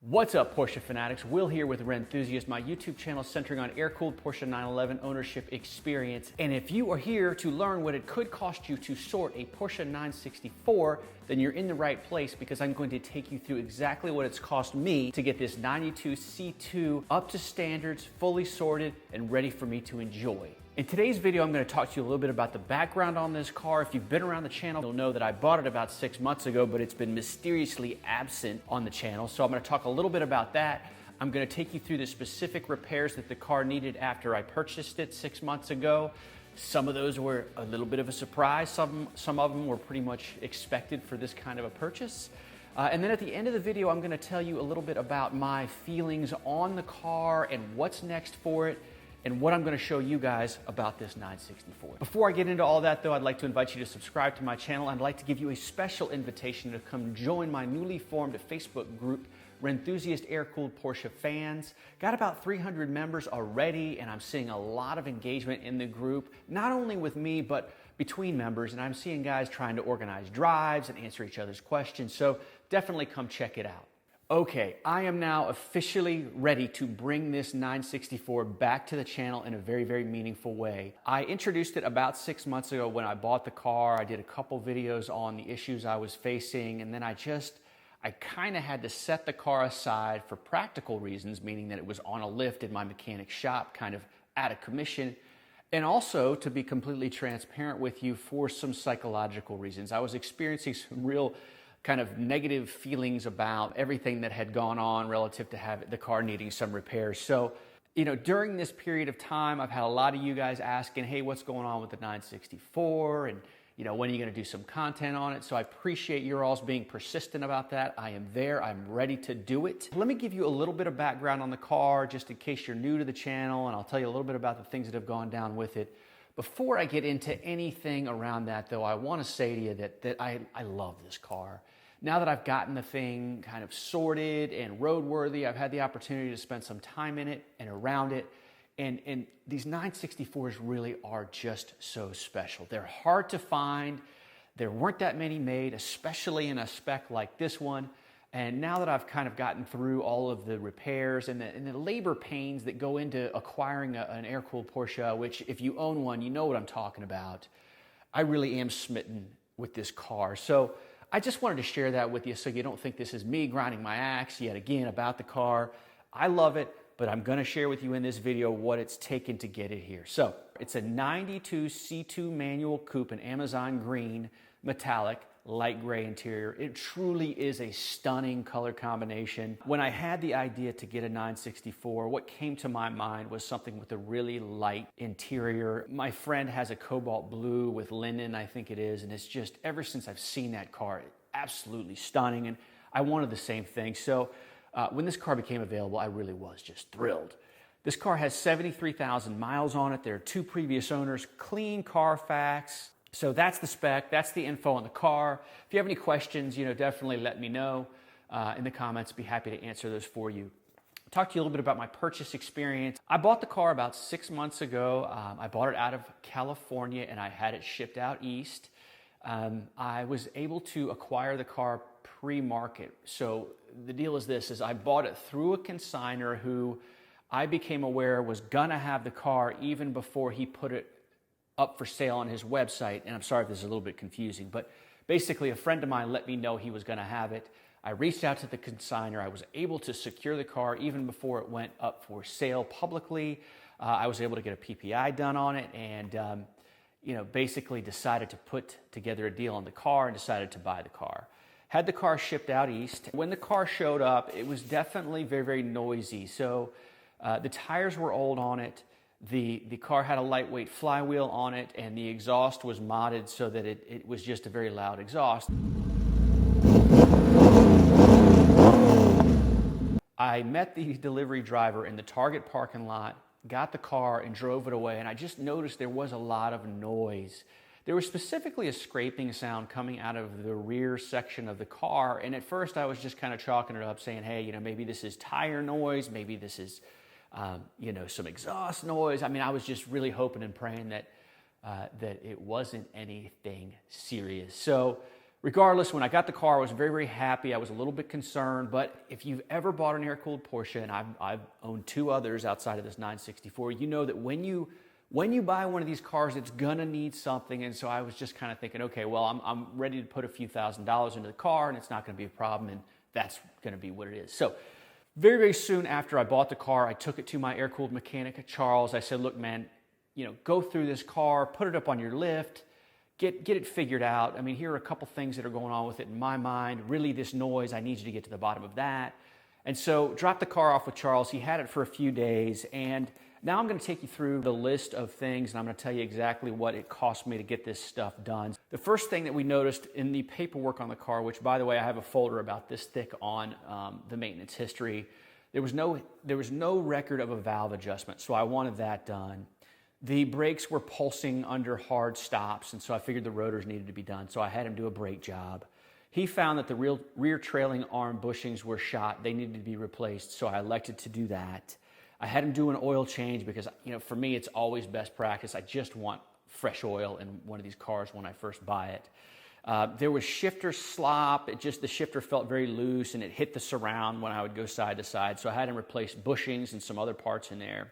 What's up, Porsche fanatics? Will here with Rennthusiast, my YouTube channel centering on air-cooled Porsche 911 ownership experience. And if you are here to learn what it could cost you to sort a Porsche 964, then you're in the right place, because I'm going to take you through exactly what it's cost me to get this 92 C2 up to standards, fully sorted, and ready for me to enjoy. In today's video, I'm going to talk to you a little bit about the background on this car. If you've been around the channel, you'll know that I bought it about 6 months ago, but it's been mysteriously absent on the channel. So I'm going to talk a little bit about that. I'm going to take you through the specific repairs that the car needed after I purchased it 6 months ago. Some of those were a little bit of a surprise. Some of them were pretty much expected for this kind of a purchase. And then at the end of the video, I'm going to tell you a little bit about my feelings on the car and what's next for it, and what I'm going to show you guys about this 964. Before I get into all that though, I'd like to invite you to subscribe to my channel. I'd like to give you a special invitation to come join my newly formed Facebook group, Rennthusiast Air-Cooled Porsche Fans. Got about 300 members already, and I'm seeing a lot of engagement in the group, not only with me, but between members, and I'm seeing guys trying to organize drives and answer each other's questions, so definitely come check it out. Okay, I am now officially ready to bring this 964 back to the channel in a very, very meaningful way. I introduced it about 6 months ago when I bought the car. I did a couple videos on the issues I was facing, and then I kind of had to set the car aside for practical reasons, meaning that it was on a lift in my mechanic shop, kind of out of commission, and also, to be completely transparent with you, for some psychological reasons. I was experiencing some real kind of negative feelings about everything that had gone on relative to the car needing some repairs. So, during this period of time, I've had a lot of you guys asking, hey, what's going on with the 964? And, when are you going to do some content on it? So I appreciate your all's being persistent about that. I am there. I'm ready to do it. Let me give you a little bit of background on the car, just in case you're new to the channel, and I'll tell you a little bit about the things that have gone down with it. Before I get into anything around that, though, I want to say to you that I love this car. Now that I've gotten the thing kind of sorted and roadworthy, I've had the opportunity to spend some time in it and around it. And these 964s really are just so special. They're hard to find. There weren't that many made, especially in a spec like this one. And now that I've kind of gotten through all of the repairs and the labor pains that go into acquiring an air-cooled Porsche, which if you own one, you know what I'm talking about, I really am smitten with this car. So I just wanted to share that with you so you don't think this is me grinding my axe yet again about the car. I love it, but I'm going to share with you in this video what it's taken to get it here. So it's a 92 C2 manual coupe in Amazon green, metallic, light gray interior. It truly is a stunning color combination. When I had the idea to get a 964, what came to my mind was something with a really light interior. My friend has a cobalt blue with linen, I think it is, and it's just, ever since I've seen that car, absolutely stunning, and I wanted the same thing. So when this car became available, I really was just thrilled. This car has 73,000 miles on it. There are 2 previous owners, clean Carfax. So that's the spec, that's the info on the car. If you have any questions, definitely let me know in the comments. Be happy to answer those for you. I'll talk to you a little bit about my purchase experience. I bought the car about 6 months ago. I bought it out of California and I had it shipped out east. I was able to acquire the car pre-market. So the deal is this, I bought it through a consignor who I became aware was gonna have the car even before he put it up for sale on his website. And I'm sorry if this is a little bit confusing, but basically a friend of mine let me know he was going to have it. I reached out to the consignor. I was able to secure the car even before it went up for sale publicly. I was able to get a PPI done on it and basically decided to put together a deal on the car and decided to buy the car. Had the car shipped out east. When the car showed up, it was definitely very, very noisy. So the tires were old on it. The car had a lightweight flywheel on it, and the exhaust was modded so that it was just a very loud exhaust. I met the delivery driver in the Target parking lot, got the car, and drove it away, and I just noticed there was a lot of noise. There was specifically a scraping sound coming out of the rear section of the car, and at first I was just kind of chalking it up, saying, hey, maybe this is tire noise, maybe this is some exhaust noise. I mean, I was just really hoping and praying that it wasn't anything serious. So regardless, when I got the car, I was very, very happy. I was a little bit concerned, but if you've ever bought an air-cooled Porsche, and I've owned 2 others outside of this 964, you know that when you buy one of these cars, it's gonna need something. And so I was just kind of thinking, okay, well, I'm ready to put a few $1,000s into the car, and it's not gonna be a problem, and that's gonna be what it is. So very, very soon after I bought the car, I took it to my air-cooled mechanic, Charles. I said, look, man, go through this car, put it up on your lift, get it figured out. I mean, here are a couple things that are going on with it in my mind. Really, this noise, I need you to get to the bottom of that. And so dropped the car off with Charles. He had it for a few days. And now I'm going to take you through the list of things, and I'm going to tell you exactly what it cost me to get this stuff done. The first thing that we noticed in the paperwork on the car, which, by the way, I have a folder about this thick on the maintenance history, there was no record of a valve adjustment, so I wanted that done. The brakes were pulsing under hard stops, and so I figured the rotors needed to be done, so I had him do a brake job. He found that the rear trailing arm bushings were shot. They needed to be replaced, so I elected to do that. I had him do an oil change because, for me, it's always best practice. I just want fresh oil in one of these cars when I first buy it. There was shifter slop. The shifter felt very loose, and it hit the surround when I would go side to side, so I had him replace bushings and some other parts in there.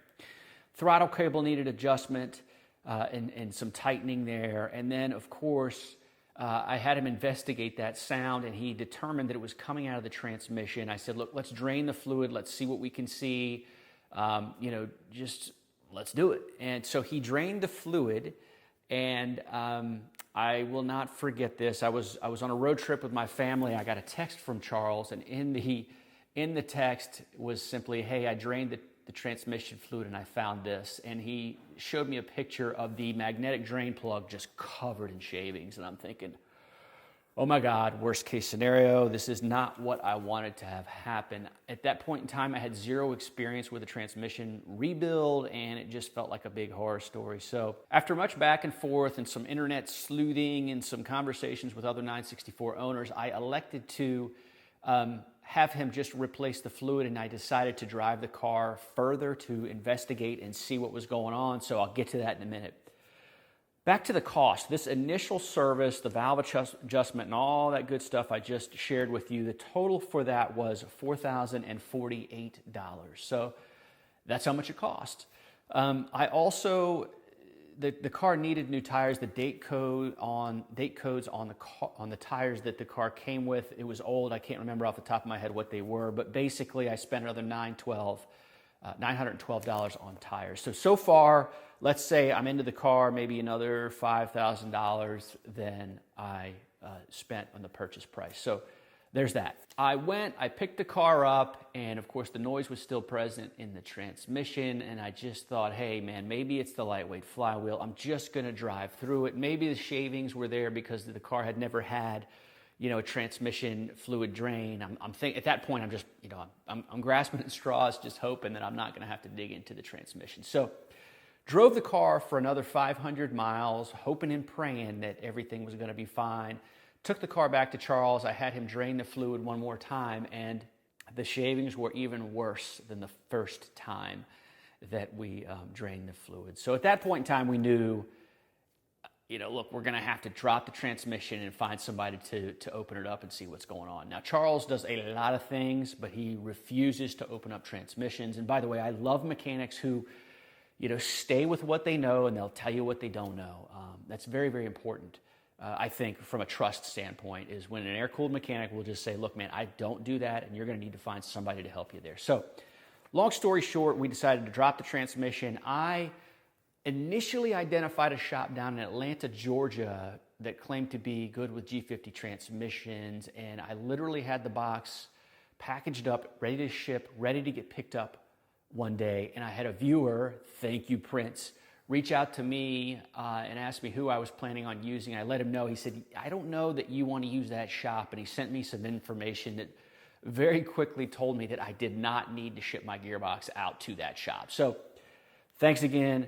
Throttle cable needed adjustment and some tightening there. And then, of course, I had him investigate that sound, and he determined that it was coming out of the transmission. I said, look, let's drain the fluid. Let's see what we can see. Just let's do it. And so he drained the fluid, and I will not forget this. I was on a road trip with my family. I got a text from Charles, and in the text was simply, hey, I drained the transmission fluid and I found this. And he showed me a picture of the magnetic drain plug just covered in shavings. And I'm thinking, oh my God, worst case scenario. This is not what I wanted to have happen. At that point in time, I had 0 experience with a transmission rebuild, and it just felt like a big horror story. So after much back and forth and some internet sleuthing and some conversations with other 964 owners, I elected to have him just replace the fluid, and I decided to drive the car further to investigate and see what was going on, so I'll get to that in a minute. Back to the cost. This initial service, the valve adjustment, and all that good stuff I just shared with you, the total for that was $4,048. So that's how much it cost. I also, the car needed new tires. The date codes on the tires that the car came with, it was old. I can't remember off the top of my head what they were, but basically I spent another $912 on tires. So far, let's say I'm into the car maybe another $5,000 than I spent on the purchase price. So there's that. I picked the car up, and of course the noise was still present in the transmission, and I just thought, hey man, maybe it's the lightweight flywheel. I'm just gonna drive through it. Maybe the shavings were there because the car had never had, a transmission fluid drain. I'm thinking at that point, I'm just, I'm grasping at straws, just hoping that I'm not gonna have to dig into the transmission. So drove the car for another 500 miles, hoping and praying that everything was gonna be fine. Took the car back to Charles. I had him drain the fluid one more time, and the shavings were even worse than the first time that we drained the fluid. So at that point in time, we knew, look, we're gonna have to drop the transmission and find somebody to open it up and see what's going on. Now, Charles does a lot of things, but he refuses to open up transmissions. And by the way, I love mechanics who, stay with what they know, and they'll tell you what they don't know. That's very, very important. I think from a trust standpoint, is when an air-cooled mechanic will just say, look, man, I don't do that, and you're going to need to find somebody to help you there. So long story short, we decided to drop the transmission. I initially identified a shop down in Atlanta, Georgia that claimed to be good with G50 transmissions, and I literally had the box packaged up, ready to ship, ready to get picked up one day, and I had a viewer, thank you, Prince, reach out to me and ask me who I was planning on using. I let him know. He said, I don't know that you want to use that shop. And he sent me some information that very quickly told me that I did not need to ship my gearbox out to that shop. So thanks again,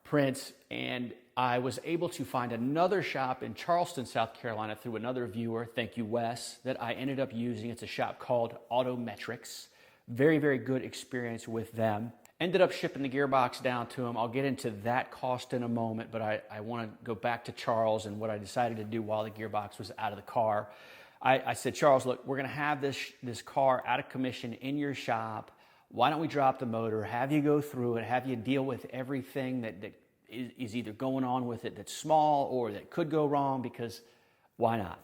Prince. And I was able to find another shop in Charleston, South Carolina through another viewer, thank you, Wes, that I ended up using. It's a shop called Autometrics. Very, very good experience with them. Ended up shipping the gearbox down to him. I'll get into that cost in a moment, but I want to go back to Charles and what I decided to do while the gearbox was out of the car. I said, Charles, look, we're going to have this car out of commission in your shop. Why don't we drop the motor, have you go through it, have you deal with everything that is either going on with it that's small or that could go wrong, because why not?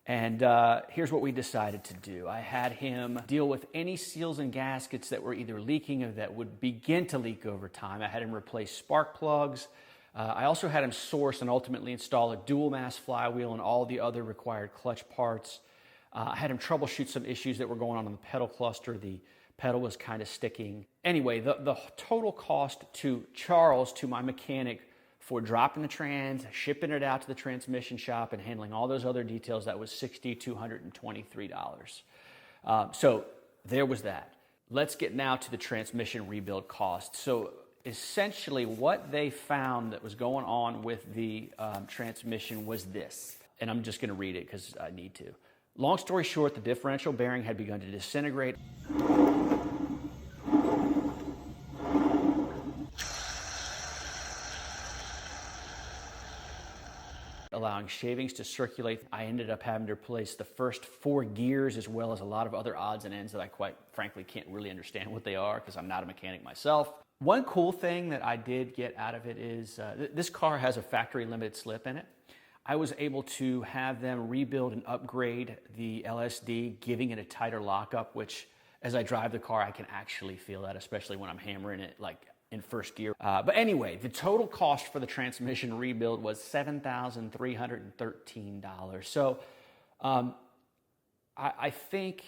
And here's what we decided to do. I had him deal with any seals and gaskets that were either leaking or that would begin to leak over time. I had him replace spark plugs. I also had him source and ultimately install a dual mass flywheel and all the other required clutch parts. I had him troubleshoot some issues that were going on in the pedal cluster. The pedal was kind of sticking. Anyway, the total cost to Charles, to my mechanic, for dropping the trans, shipping it out to the transmission shop, and handling all those other details, that was $6,223. So there was that. Let's get now to the transmission rebuild cost. So essentially what they found that was going on with the transmission was this, and I'm just going to read it because I need to. Long story short, the differential bearing had begun to disintegrate. Allowing shavings to circulate. I ended up having to replace the first 4 gears, as well as a lot of other odds and ends that I quite frankly can't really understand what they are because I'm not a mechanic myself. One cool thing that I did get out of it is this car has a factory limited slip in it. I was able to have them rebuild and upgrade the LSD, giving it a tighter lockup, which as I drive the car, I can actually feel that, especially when I'm hammering it like in first gear. But anyway, the total cost for the transmission rebuild was $7,313. So I think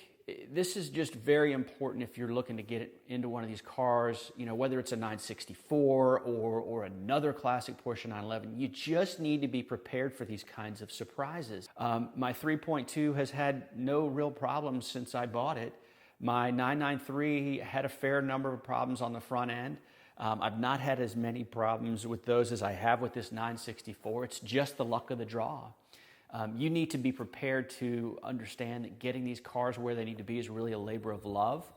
this is just very important if you're looking to get it into one of these cars, you know, whether it's a 964 or another classic Porsche 911, you just need to be prepared for these kinds of surprises. My 3.2 has had no real problems since I bought it. My 993 had a fair number of problems on the front end. I've not had as many problems with those as I have with this 964. It's just the luck of the draw. You need to be prepared to understand that getting these cars where they need to be is really a labor of love.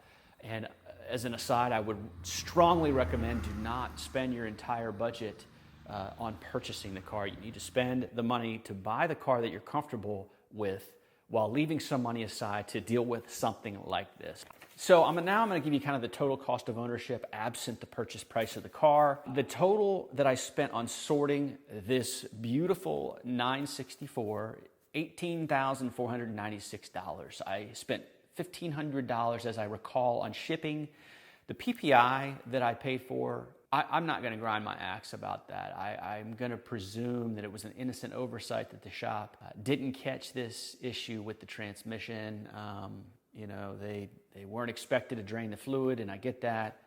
And as an aside, I would strongly recommend do not spend your entire budget on purchasing the car. You need to spend the money to buy the car that you're comfortable with while leaving some money aside to deal with something like this. So now I'm going to give you kind of the total cost of ownership absent the purchase price of the car. The total that I spent on sorting this beautiful 964, $18,496. I spent $1,500, as I recall, on shipping. The PPI that I paid for, I'm not going to grind my axe about that. I'm going to presume that it was an innocent oversight that the shop didn't catch this issue with the transmission. You know, they weren't expected to drain the fluid, and I get that.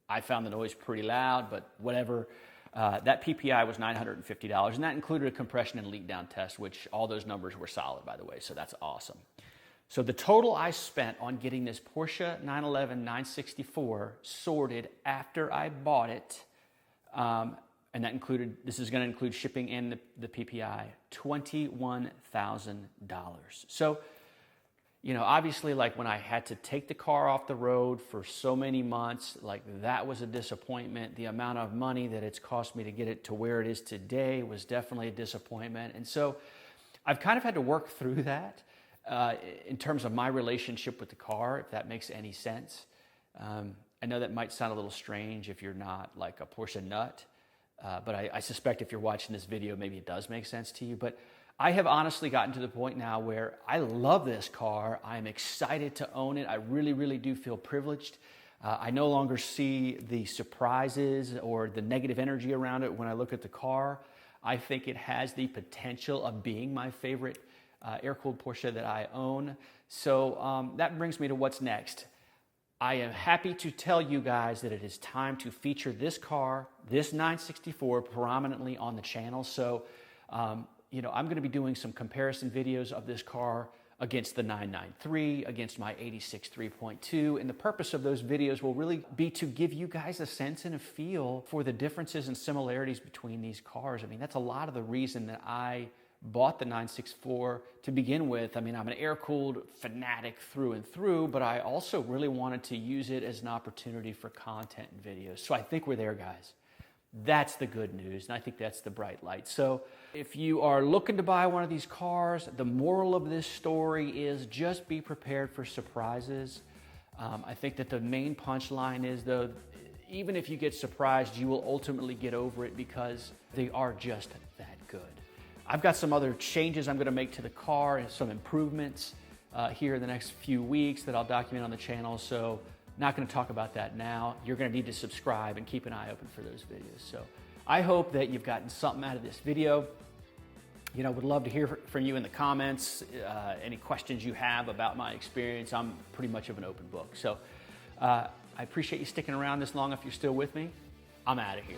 I found the noise pretty loud, but whatever. That PPI was $950, and that included a compression and leak down test, which all those numbers were solid, by the way, so that's awesome. So the total I spent on getting this Porsche 911 964 sorted after I bought it, and that included, this is going to include shipping and the PPI, $21,000. So, you know, obviously, like when I had to take the car off the road for so many months, like that was a disappointment. The amount of money that it's cost me to get it to where it is today was definitely a disappointment. And so I've kind of had to work through that in terms of my relationship with the car, if that makes any sense. I know that might sound a little strange if you're not like a Porsche nut, but I suspect if you're watching this video, maybe it does make sense to you. But I have honestly gotten to the point now where I love this car. I'm excited to own it. I really, really do feel privileged. I no longer see the surprises or the negative energy around it when I look at the car. I think it has the potential of being my favorite air-cooled Porsche that I own. So that brings me to what's next. I am happy to tell you guys that it is time to feature this car, this 964, prominently on the channel. So, you know, I'm going to be doing some comparison videos of this car against the 993, against my 86 3.2, and the purpose of those videos will really be to give you guys a sense and a feel for the differences and similarities between these cars. I mean, that's a lot of the reason that I bought the 964 to begin with. I mean, I'm an air-cooled fanatic through and through, but I also really wanted to use it as an opportunity for content and videos. So I think we're there, guys. That's the good news, and I think that's the bright light. So if you are looking to buy one of these cars, the moral of this story is just be prepared for surprises. I think that the main punchline is, though, even if you get surprised, you will ultimately get over it because they are just that good. I've got some other changes I'm going to make to the car and some improvements here in the next few weeks that I'll document on the channel. So not going to talk about that now. You're going to need to subscribe and keep an eye open for those videos. So I hope that you've gotten something out of this video. You know, would love to hear from you in the comments. Any questions you have about my experience, I'm pretty much of an open book. So I appreciate you sticking around this long if you're still with me. I'm out of here.